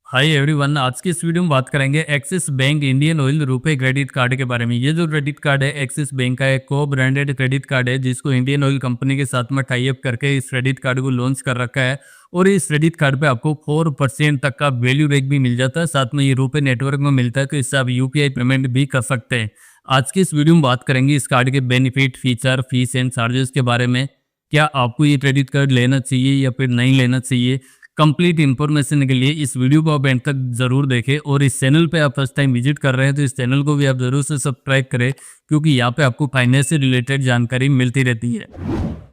Hi everyone, आज की इस वीडियो में बात करेंगे एक्सिस बैंक इंडियन ऑयल रुपए क्रेडिट कार्ड के बारे में। ये जो क्रेडिट कार्ड है एक्सिस बैंक का एक को ब्रांडेड क्रेडिट कार्ड है जिसको इंडियन ऑयल कंपनी के साथ में टाई अप करके इस क्रेडिट कार्ड को लॉन्च कर रखा है। और इस क्रेडिट कार्ड पे आपको 4% तक का वैल्यू बैक भी मिल जाता है, साथ में ये रुपए नेटवर्क में मिलता है, तो इससे आप यूपीआई पेमेंट भी कर सकते हैं। आज की इस वीडियो में बात करेंगे इस कार्ड के benefit, feature, fees and charges के बारे में। क्या आपको ये क्रेडिट कार्ड लेना चाहिए या फिर नहीं लेना चाहिए। कंप्लीट इन्फॉर्मेशन के लिए इस वीडियो को आप एंड तक जरूर देखें, और इस चैनल पे आप फर्स्ट टाइम विजिट कर रहे हैं तो इस चैनल को भी आप जरूर से सब्सक्राइब करें, क्योंकि यहाँ पे आपको फाइनेंस से रिलेटेड जानकारी मिलती रहती है।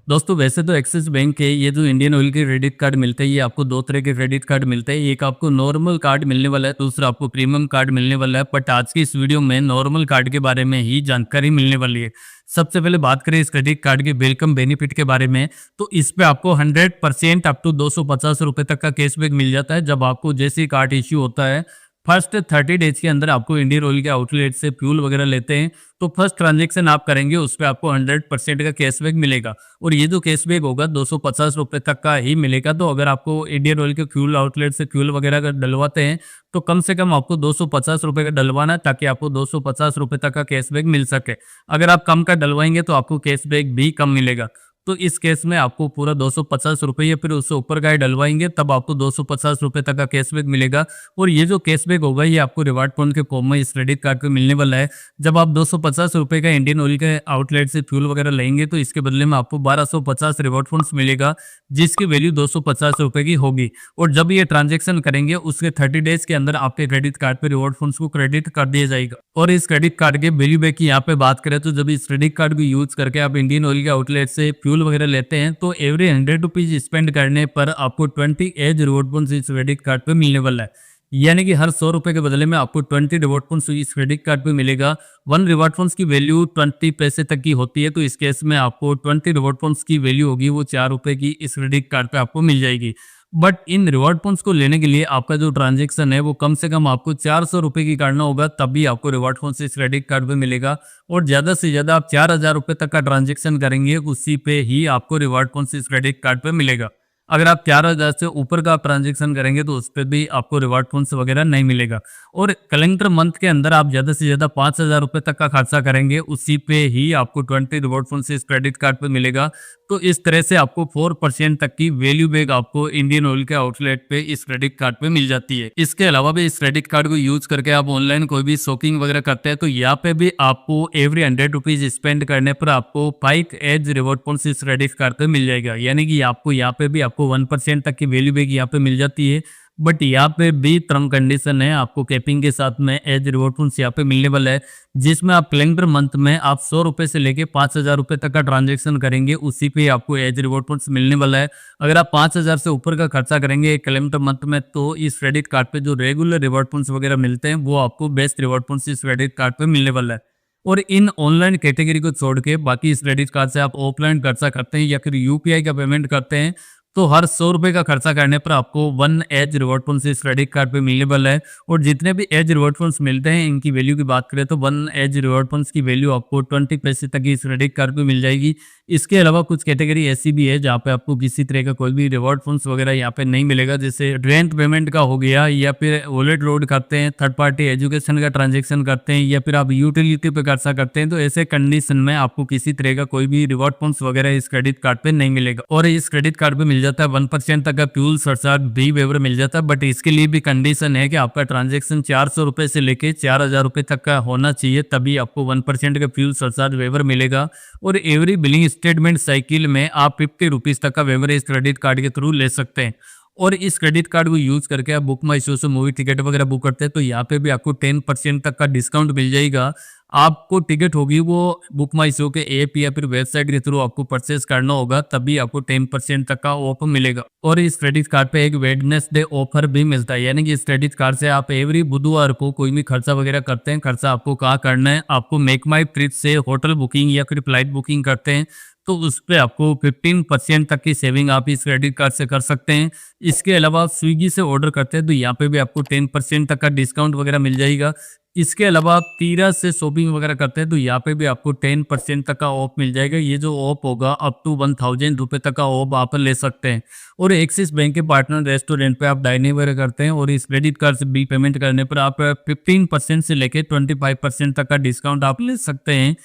दोस्तों, वैसे तो एक्सिस बैंक के ये जो इंडियन ऑयल के क्रेडिट कार्ड मिलते हैं, ये आपको दो तरह के क्रेडिट कार्ड मिलते हैं। एक आपको नॉर्मल कार्ड मिलने वाला है, दूसरा आपको प्रीमियम कार्ड मिलने वाला है। बट आज की इस वीडियो में नॉर्मल कार्ड के बारे में ही जानकारी मिलने वाली है। सबसे पहले बात करें इस क्रेडिट कार्ड के वेलकम बेनिफिट के बारे में, तो इस पे आपको 100% अप टू 250 रुपए तक का कैशबैक मिल जाता है। जब आपको जैसे ही कार्ड इश्यू होता है, फर्स्ट 30 डेज के अंदर आपको इंडियन ऑयल के आउटलेट से फ्यूल वगैरह लेते हैं, तो फर्स्ट ट्रांजेक्शन आप करेंगे उस पर आपको 100% का कैशबैक मिलेगा। और ये जो कैशबैक होगा 250 रुपए तक का ही मिलेगा। तो अगर आपको इंडियन ऑयल के फ्यूल आउटलेट से फ्यूल वगैरह अगर डलवाते हैं तो कम से कम आपको 250 रुपए का डलवाना है, ताकि आपको 250 रुपए तक का कैशबैक मिल सके। अगर आप कम का डलवाएंगे तो आपको कैशबैक भी कम मिलेगा। तो इस केस में आपको पूरा 250 रुपये या फिर उससे ऊपर का ही डलवाएंगे तब आपको 250 रुपये तक का कैशबैक मिलेगा। और ये जो कैशबैक होगा ये आपको रिवार्ड पॉइंट के फॉर्म में इस क्रेडिट कार्ड पे मिलने वाला है। जब आप 250 रुपये का इंडियन ऑयल के आउटलेट से फ्यूल वगैरह लेंगे तो इसके बदले में आपको 1250 रिवार्ड पॉइंट्स मिलेगा, जिसकी वैल्यू 250 रुपये की होगी। और जब ये ट्रांजेक्शन करेंगे उसके 30 डेज के अंदर आपके क्रेडिट कार्ड पे रिवार्ड फंड्स को क्रेडिट कर दिया जाएगा। और इस क्रेडिट कार्ड के वैल्यू बैक की यहाँ पे बात करें तो जब इस क्रेडिट कार्ड को यूज करके आप इंडियन ऑयल के आउटलेट से फ्यूल वगैरह लेते हैं तो एवरी 100 रुपीज स्पेंड करने पर आपको 20 एज रिवॉर्ड पॉइंट्स इस क्रेडिट कार्ड पे मिलने वाला है। यानी कि हर 100 रुपए के बदले में आपको 20 रिवॉर्ड पॉइंट्स इस क्रेडिट कार्ड पे मिलेगा। 1 रिवॉर्ड पॉइंट्स की वैल्यू 20 पैसे तक की होती है, तो इस केस में आपको 20 रिवॉर्ड पॉइंट्स की वैल्यू होगी वो 4 रुपए की इस क्रेडिट कार्ड पे आपको मिल जाएगी। बट इन रिवॉर्ड पॉइंट्स को लेने के लिए आपका जो ट्रांजेक्शन है वो कम से कम आपको 400 रुपए की करना होगा, तभी आपको रिवॉर्ड पॉइंट्स इस क्रेडिट कार्ड पे मिलेगा। और ज्यादा से ज्यादा आप 4000 रुपए तक का ट्रांजेक्शन करेंगे उसी पे ही आपको रिवॉर्ड पॉइंट्स इस क्रेडिट कार्ड पे मिलेगा। अगर आप 4000 से ऊपर का ट्रांजेक्शन करेंगे तो उस पर भी आपको रिवॉर्ड पॉइंट्स वगैरह नहीं मिलेगा। और कैलेंडर मंथ के अंदर आप ज्यादा से ज्यादा 5000 रुपए तक का खर्चा करेंगे उसी पे ही आपको 20 रिवॉर्ड पॉइंट्स इस क्रेडिट कार्ड पे मिलेगा। तो इस तरह से आपको 4% तक की वैल्यू बैक आपको इंडियन ऑयल के आउटलेट पे इस क्रेडिट कार्ड पे मिल जाती है। इसके अलावा भी इस क्रेडिट कार्ड को यूज करके आप ऑनलाइन कोई भी शॉपिंग वगैरह करते हैं तो यहाँ पे भी आपको एवरी 100 रुपीज स्पेंड करने पर आपको 5 एज रिवॉर्ड पॉइंट्स इस क्रेडिट कार्ड पे मिल जाएगा। यानी कि आपको यहाँ पे भी आपको 1% तक की वैल्यू बैक यहाँ पे मिल जाती है। बट यहाँ पे भी टर्म कंडीशन है, आपको कैपिंग के साथ में एज रिवॉर्ड पॉइंट्स यहाँ पे मिलने वाला है, जिसमें आप कैलेंडर मंथ में आप 100 रुपए से लेके 5000 रुपए तक का ट्रांजेक्शन करेंगे उसी पे आपको एज रिवॉर्ड पॉइंट्स मिलने वाला है। अगर आप 5000 से ऊपर का खर्चा करेंगे कैलेंडर मंथ में तो इस क्रेडिट कार्ड पे जो रेगुलर रिवॉर्ड पॉइंट्स वगैरह मिलते हैं वो आपको बेस्ट रिवॉर्ड पॉइंट्स इस क्रेडिट कार्ड पे मिलने वाला है। और इन ऑनलाइन कैटेगरी को छोड़ के बाकी इस क्रेडिट कार्ड से आप ऑफलाइन खर्चा करते हैं या फिर यूपीआई का पेमेंट करते हैं तो हर 100 रुपए का खर्चा करने पर आपको 1 एज रिवॉर्ड पॉइंट्स इस क्रेडिट कार्ड पे मिलने वाला है। और जितने भी एज रिवॉर्ड पॉइंट्स मिलते हैं इनकी वैल्यू की बात करें तो 1 एज रिवॉर्ड पॉइंट्स की वैल्यू आपको 20 पैसे तक इस क्रेडिट कार्ड पे मिल जाएगी। इसके अलावा कुछ कैटेगरी ऐसी भी है जहाँ पे आपको किसी तरह का कोई भी रिवॉर्ड पॉइंट्स वगैरह यहाँ पे नहीं मिलेगा, जैसे रेंट पेमेंट का हो गया, या फिर वॉलेट लोड करते हैं, थर्ड पार्टी एजुकेशन का ट्रांजेक्शन करते हैं, या फिर आप यूटिलिटी पे खर्चा करते हैं, तो ऐसे कंडीशन में आपको किसी तरह का कोई भी रिवॉर्ड पॉइंट्स वगैरह इस क्रेडिट कार्ड पे नहीं मिलेगा। और इस क्रेडिट कार्ड पे मिल जाता है 1% तक का फ्यूल सरचार्ज भी वेवर मिल जाता है। बट इसके लिए भी कंडीशन है कि आपका ट्रांजेक्शन 400 रुपए से लेके 4000 रुपए तक का होना चाहिए, तभी आपको 1% का फ्यूल सरचार्ज वेवर मिलेगा। और एवरी बिलिंग स्टेटमेंट साइकिल में आप 50 रुपीज तक का वेवर इस क्रेडिट कार्ड के थ्रू ले सकते हैं। और इस क्रेडिट कार्ड को यूज करके आप बुक माई शो से मूवी टिकट वगैरह बुक करते हैं तो यहाँ पे भी आपको 10% तक का डिस्काउंट मिल जाएगा। आपको टिकट होगी वो बुक माई शो के ऐप या फिर वेबसाइट के थ्रू आपको परचेस करना होगा, तभी आपको 10% तक का ऑफर मिलेगा। और इस क्रेडिट कार्ड पे एक वेडनेसडे ऑफर भी मिलता है, यानी कि इस क्रेडिट कार्ड से आप एवरी बुधवार को कोई भी खर्चा वगैरह करते हैं, खर्चा आपको कहाँ करना है, आपको मेक माई ट्रिप से होटल बुकिंग या फिर फ्लाइट बुकिंग करते हैं तो उस पर आपको 15% तक की सेविंग आप इस क्रेडिट कार्ड से कर सकते हैं। इसके अलावा आप स्विगी से ऑर्डर करते हैं तो यहाँ पे भी आपको 10% तक का डिस्काउंट वगैरह मिल जाएगा। इसके अलावा आप तीरा से शॉपिंग वगैरह करते हैं तो यहाँ पे भी आपको 10% तक का ऑफ मिल जाएगा। ये जो ऑफ होगा अप टू 1000 रुपये तक का ऑफ आप ले सकते हैं। और एक्सिस बैंक के पार्टनर रेस्टोरेंट पे आप डाइनिंग वगैरह करते हैं और इस क्रेडिट कार्ड से बिल पेमेंट करने पर आप 15% से लेके 25% तक का डिस्काउंट आप ले सकते हैं।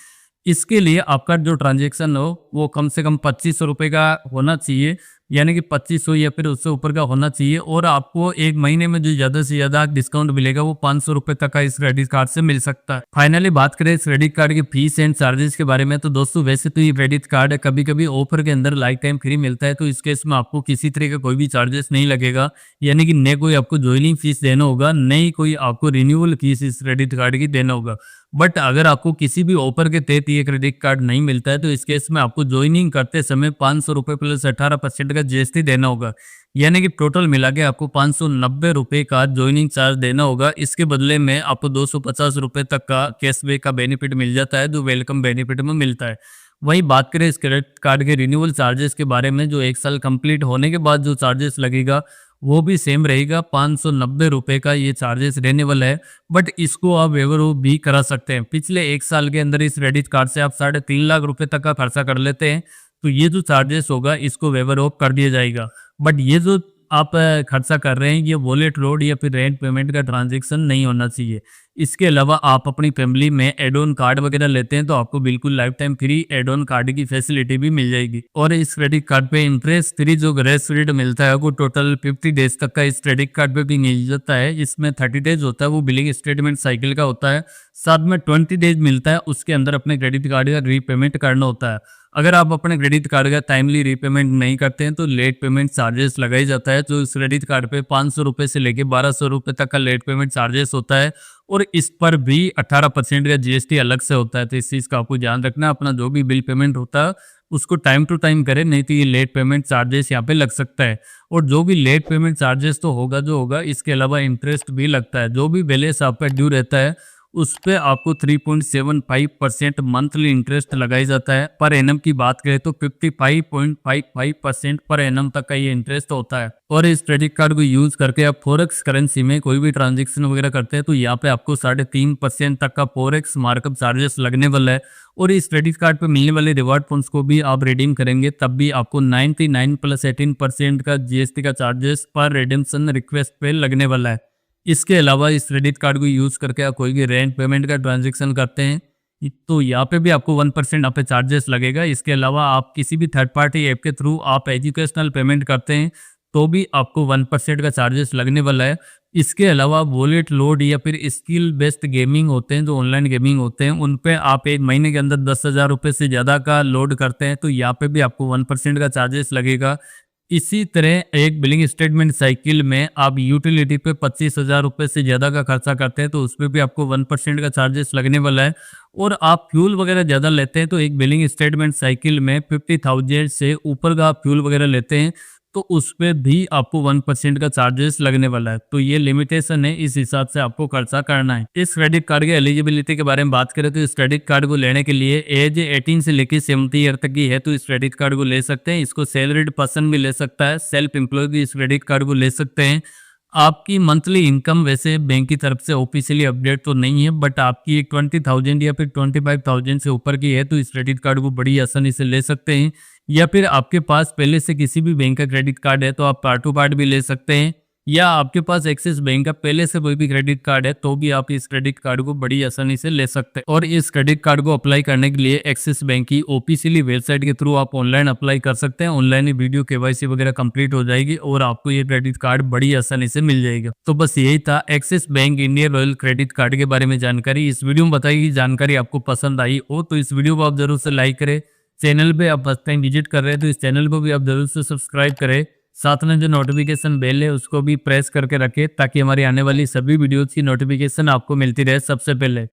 इसके लिए आपका जो ट्रांजैक्शन हो वो कम से कम 2500 रुपये का होना चाहिए, यानी कि 2500 या फिर उससे ऊपर का होना चाहिए। और आपको एक महीने में जो ज़्यादा से ज़्यादा डिस्काउंट मिलेगा वो 500 रुपये तक का इस क्रेडिट कार्ड से मिल सकता है। फाइनली बात करें इस क्रेडिट कार्ड की फीस एंड चार्जेस के बारे में, तो दोस्तों वैसे तो ये क्रेडिट कार्ड कभी कभी ऑफर के अंदर लाइफ टाइम फ्री मिलता है, तो इस केस में आपको किसी तरह का कोई भी चार्जेस नहीं लगेगा, यानी कि न कोई आपको ज्वाइनिंग फीस देना होगा, न ही कोई आपको रिन्यूअल फीस इस क्रेडिट कार्ड की देना होगा। बट अगर आपको किसी भी ऑफर के तहत ये क्रेडिट कार्ड नहीं मिलता है तो इस केस में आपको ज्वाइनिंग करते समय 500 रुपये प्लस 18% का जीएसटी देना होगा, यानी कि टोटल मिला के आपको 590 रुपये का ज्वाइनिंग चार्ज देना होगा। इसके बदले में आपको 250 रुपये तक का कैशबैक का बेनिफिट मिल जाता है, जो वेलकम बेनिफिट में मिलता है। वहीं बात करें इस क्रेडिट कार्ड के रिन्यूअल चार्जेस के बारे में, जो 1 साल कंप्लीट होने के बाद जो चार्जेस लगेगा वो भी सेम रहेगा, 590 रुपये का ये चार्जेस रहने वाला है। बट इसको आप वेवर ऑफ भी करा सकते हैं। पिछले 1 साल के अंदर इस क्रेडिट कार्ड से आप 3.5 लाख रुपए तक का खर्चा कर लेते हैं तो ये जो चार्जेस होगा इसको वेवर ऑफ कर दिया जाएगा। बट ये जो आप खर्चा कर रहे हैं ये वॉलेट लोड या फिर रेंट पेमेंट का ट्रांजेक्शन नहीं होना चाहिए। इसके अलावा आप अपनी फैमिली में एड ऑन कार्ड वगैरह लेते हैं तो आपको बिल्कुल life time free add on card की फैसिलिटी भी मिल जाएगी। और इस क्रेडिट कार्ड पे इंटरेस्ट फ्री जो ग्रेस पीरियड मिलता है वो टोटल 50 डेज तक का इस क्रेडिट कार्ड पे भी मिल जाता है। इसमें 30 डेज होता है वो बिलिंग स्टेटमेंट साइकिल का होता है, साथ में 20 डेज मिलता है उसके अंदर अपने क्रेडिट कार्ड का रीपेमेंट करना होता है। अगर आप अपने क्रेडिट कार्ड का टाइमली रीपेमेंट नहीं करते हैं तो लेट पेमेंट चार्जेस लगाया जाता है, जो इस क्रेडिट कार्ड पे 500 रुपये से लेके 1200 रुपये तक का लेट पेमेंट चार्जेस होता है और इस पर भी 18% का जीएसटी अलग से होता है। तो इस चीज़ का आपको ध्यान रखना है, अपना जो भी बिल पेमेंट होता है उसको टाइम टू टाइम करें, नहीं तो ये लेट पेमेंट चार्जेस यहाँ पे लग सकता है। और जो भी लेट पेमेंट चार्जेस तो होगा जो होगा, इसके अलावा इंटरेस्ट भी लगता है। जो भी बैलेंस आपका ड्यू रहता है उस पे आपको 3.75% मंथली इंटरेस्ट लगाया जाता है। पर एनम की बात करें तो 55.55% पर एनम तक का ये इंटरेस्ट होता है। और इस क्रेडिट कार्ड को यूज करके आप फॉरेक्स करेंसी में कोई भी ट्रांजेक्शन वगैरह करते हैं तो यहाँ पे आपको 3.5% तक का फॉरेक्स मार्कअप चार्जेस लगने वाला है। और इस क्रेडिट कार्ड पे मिलने वाले रिवार्ड पॉइंट्स को भी आप रिडीम करेंगे तब भी आपको 99 प्लस 18% का जीएसटी का चार्जेस पर रिडीम्शन रिक्वेस्ट पे लगने वाला है। इसके अलावा इस क्रेडिट कार्ड को यूज करके आप कोई भी रेंट पेमेंट का ट्रांजैक्शन करते हैं तो यहाँ पे भी आपको 1% आप पे चार्जेस लगेगा। इसके अलावा आप किसी भी थर्ड पार्टी ऐप के थ्रू आप एजुकेशनल पेमेंट करते हैं तो भी आपको 1% का चार्जेस लगने वाला है। इसके अलावा वॉलेट लोड या फिर स्किल बेस्ड गेमिंग होते हैं, जो ऑनलाइन गेमिंग होते हैं, उन पे आप एक महीने के अंदर 10,000 रुपये से ज़्यादा का लोड करते हैं तो यहाँ पे भी आपको 1% का चार्जेस लगेगा। इसी तरह एक बिलिंग स्टेटमेंट साइकिल में आप यूटिलिटी पे 25,000 रुपये से ज़्यादा का खर्चा करते हैं तो उस पर भी आपको 1% का चार्जेस लगने वाला है। और आप फ्यूल वगैरह ज़्यादा लेते हैं तो एक बिलिंग स्टेटमेंट साइकिल में 50,000 से ऊपर का आप फ्यूल वगैरह लेते हैं तो उस पर भी आपको 1% का चार्जेस लगने वाला है। तो ये लिमिटेशन है, इस हिसाब से आपको खर्चा करना है। इस क्रेडिट कार्ड के एलिजिबिलिटी के बारे में बात करें तो इस क्रेडिट कार्ड को लेने के लिए एज 18 से लेकर 70 ईयर तक की है तो इस क्रेडिट कार्ड को ले सकते हैं। इसको सैलरीड पर्सन भी ले सकता है, सेल्फ एम्प्लॉय भी इस क्रेडिट कार्ड को ले सकते हैं। आपकी मंथली इनकम वैसे बैंक की तरफ से ऑफिशियली अपडेट तो नहीं है, बट आपकी एक 20,000 या फिर 25,000 से ऊपर की है तो इस क्रेडिट कार्ड को बड़ी आसानी से ले सकते हैं। या फिर आपके पास पहले से किसी भी बैंक का क्रेडिट कार्ड है तो आप पार्ट टू पार्ट भी ले सकते हैं, या आपके पास एक्सिस बैंक का पहले से कोई भी क्रेडिट कार्ड है तो भी आप इस क्रेडिट कार्ड को बड़ी आसानी से ले सकते हैं। और इस क्रेडिट कार्ड को अप्लाई करने के लिए एक्सिस बैंक की ऑफिशियली वेबसाइट के थ्रू आप ऑनलाइन अप्लाई कर सकते हैं। ऑनलाइन ही वीडियो केवाईसी वगैरह कंप्लीट हो जाएगी और आपको ये क्रेडिट कार्ड बड़ी आसानी से मिल जाएगा। तो बस यही था axis bank Indian royal credit card के बारे में जानकारी। इस वीडियो में बताई गई जानकारी आपको पसंद आई हो तो इस वीडियो को आप जरूर से लाइक करें। चैनल पे आप फर्स्ट टाइम विजिट कर रहे हैं तो इस चैनल को भी आप जरूर से सब्सक्राइब करें। साथ में जो नोटिफिकेशन बेल है उसको भी प्रेस करके रखें ताकि हमारी आने वाली सभी वीडियोस की नोटिफिकेशन आपको मिलती रहे सबसे पहले।